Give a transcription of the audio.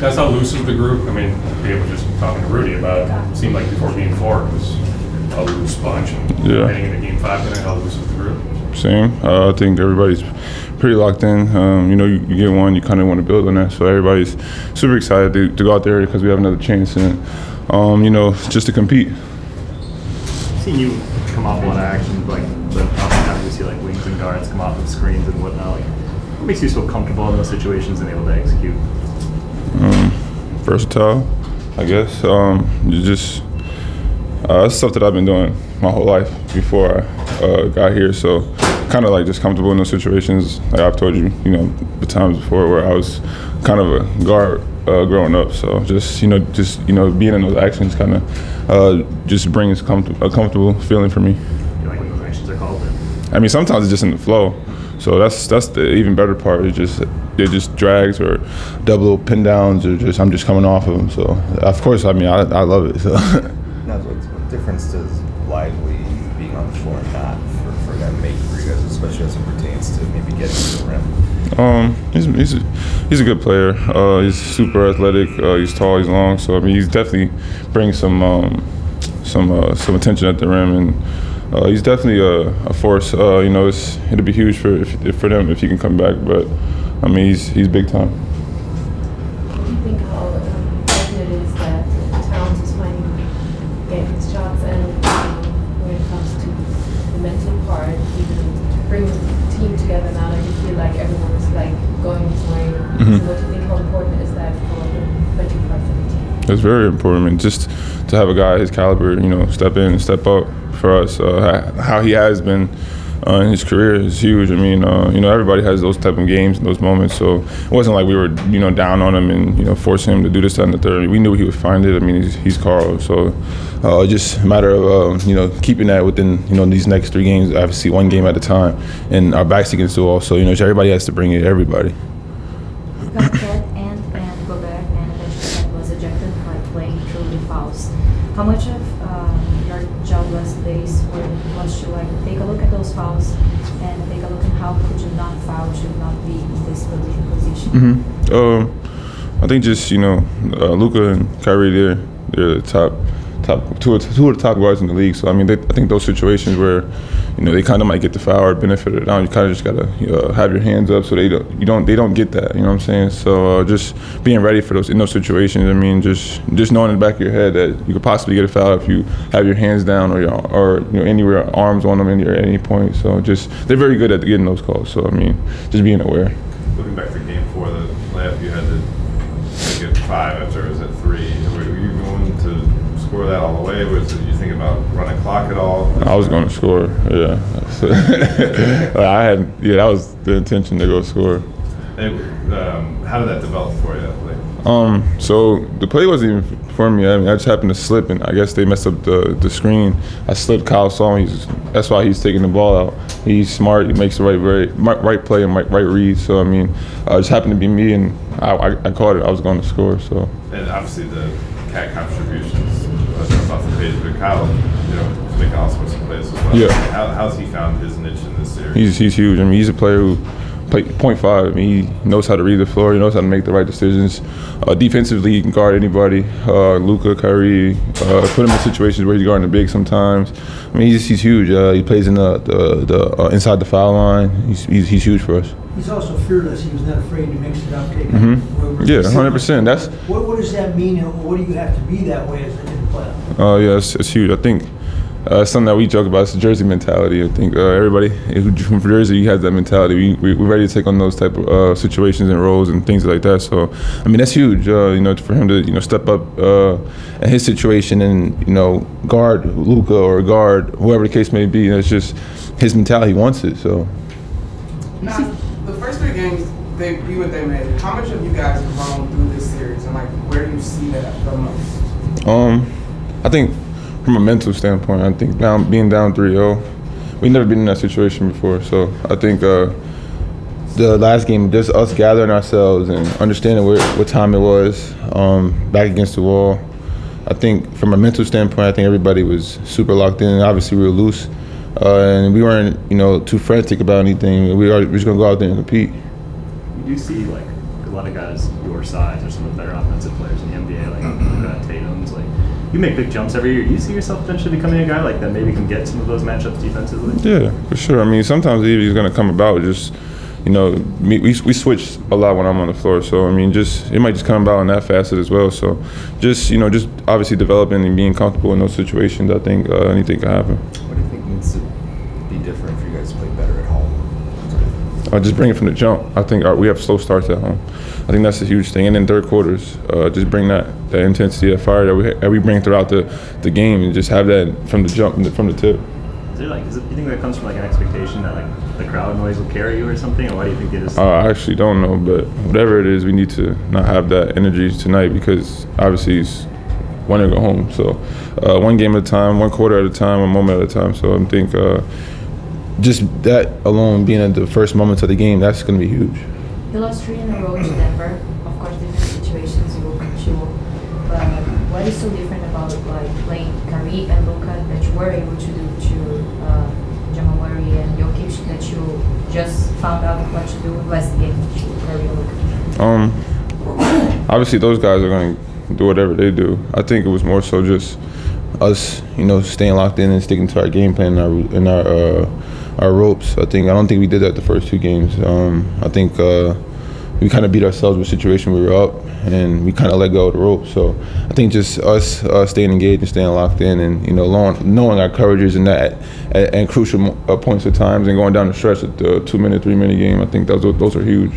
That's how loose is the group. I mean, people just talking to Rudy about it. It seemed like before Game 4 it was a loose bunch. And heading into Game 5 tonight, how loose is the group? Same. I think everybody's pretty locked in. You know, you get one, you kind of want to build on that. So everybody's super excited to go out there because we have another chance and, you know, just to compete. Seeing you come off a lot of action, like oftentimes we see like wings and guards come off of screens and whatnot. Like, what makes you so comfortable in those situations and able to execute? Versatile, I guess. It's stuff that I've been doing my whole life before I got here. So kind of like just comfortable in those situations. Like I've told you, you know, the times before where I was kind of a guard growing up. So just being in those actions kind of just brings a comfortable feeling for me. You like when those actions are called? I mean, sometimes it's just in the flow. So that's the even better part. It just drags or double pin downs or I'm just coming off of them. So of course, I mean, I love it. So. Now, what difference does Lively being on the floor and not for that make for you guys, especially as it pertains to maybe getting to the rim? He's a good player. He's super athletic. He's tall. He's long. So I mean, he's definitely brings some attention at the rim, and he's definitely a force. You know, it'll be huge for them if he can come back. But I mean, he's big time. What do you think how important it is that Towns is finding getting his shots, and when it comes to the mental part, even bringing the team together now that you feel like everyone is like going his way. So what do you think how important is that for the mental part of the team? It's very important. I mean, just to have a guy his caliber, you know, step in and step up for us. How he has been in his career is huge. I mean, you know, everybody has those type of games and those moments. So it wasn't like we were, you know, down on him and, you know, forcing him to do this, that, and the third. We knew he would find it. I mean, he's Carl. So just a matter of, you know, keeping that within, you know, these next 3 games, obviously 1 game at a time. And our backs against the wall. So, you know, everybody has to bring it, everybody. And Gobert and eventually was ejected by playing through the fouls. How much of your job last days was to like take a look at those fouls and take a look at how could you not foul, should not be in this position? I think just, you know, Luka and Kyrie, they're the top two of the top guards in the league. So I mean, I think those situations where, you know, they kind of might get the foul or benefit it down. You kind of just gotta have your hands up so they don't get that. You know what I'm saying? So just being ready for those situations. I mean, just knowing in the back of your head that you could possibly get a foul if you have your hands down or you know, anywhere, arms on them at any point. So they're very good at getting those calls. So I mean, just being aware. Looking back to Game 4, the layup you had to get 5 after it was at 3. Were you going to score that all the way? Did you think about running clock at all? I was going to score. Yeah, that was the intention to go score. And, how did that develop for you? So the play wasn't even for me. I mean, I just happened to slip, and I guess they messed up the screen. I slipped. Kyle saw me. That's why he's taking the ball out. He's smart. He makes the right play and right read. So I mean, it just happened to be me, and I caught it. I was going to score. So. And obviously the cat contributions off the page, but Kyle, you know, is making all sorts of plays as well. Yeah. How's he found his niche in this series? He's huge. I mean, he's a player who. 0.5. I mean, he knows how to read the floor. He knows how to make the right decisions. Defensively, he can guard anybody. Luka, Kyrie, put him in situations where he's guarding the big sometimes. I mean, he's huge. He plays in the inside the foul line. He's huge for us. He's also fearless. He was not afraid to mix it up, take it. Yeah, 100%. That's. What does that mean, and what do you have to be that way as a player? Yeah, it's huge. I think. Something that we joke about is the Jersey mentality. I think everybody from Jersey has that mentality. We're ready to take on those type of situations and roles and things like that. So, I mean, that's huge. You know, for him to step up in his situation and guard Luka or guard whoever the case may be. It's just his mentality. He wants it. So. Now, the first 3 games you and they made. How much have you guys grown through this series, and where do you see that the most? I think. From a mental standpoint, I think being down 3-0, we've never been in that situation before. So I think the last game, just us gathering ourselves and understanding what time it was, back against the wall. I think from a mental standpoint, I think everybody was super locked in. Obviously, we were loose, and we weren't too frantic about anything. We were just gonna go out there and compete. You do see a lot of guys your size are some of the better offensive players in the NBA, like Luka, Tatum's. Like, you make big jumps every year. You see yourself eventually becoming a guy like that, maybe can get some of those matchups defensively? Yeah, for sure. I mean, sometimes it's going to come about just, we switch a lot when I'm on the floor. So, I mean, it might just come about in that facet as well. So, just obviously developing and being comfortable in those situations, I think anything can happen. What do you think needs to be different for you guys to play better at home? Just bring it from the jump. I think we have slow starts at home. I think that's a huge thing. And in third quarters, just bring that intensity, that fire that we bring throughout the game, and just have that from the jump, from the tip. Do you think that comes from like an expectation that like the crowd noise will carry you or something, or why do you think it is? I actually don't know, but whatever it is, we need to not have that energy tonight because obviously it's want to go home. So one game at a time, one quarter at a time, one moment at a time. So I think just that alone, being at the first moments of the game, that's going to be huge. You lost 3 in a row to Denver. Of course, different situations you will control. But what is so different about like playing Kyrie and Luka that you were able to do to Jamal Murray and Jokic that you just found out what to do last game to Kyrie and Luka? Obviously, those guys are going to do whatever they do. I think it was more so just us, staying locked in and sticking to our game plan and our ropes. I don't think we did that the first 2 games. I think we kind of beat ourselves with the situation we were up, and we kind of let go of the rope. So I think just us staying engaged and staying locked in, and knowing our coverages and that and crucial points at times, and going down the stretch at the 2-minute, 3-minute game. I think those are huge.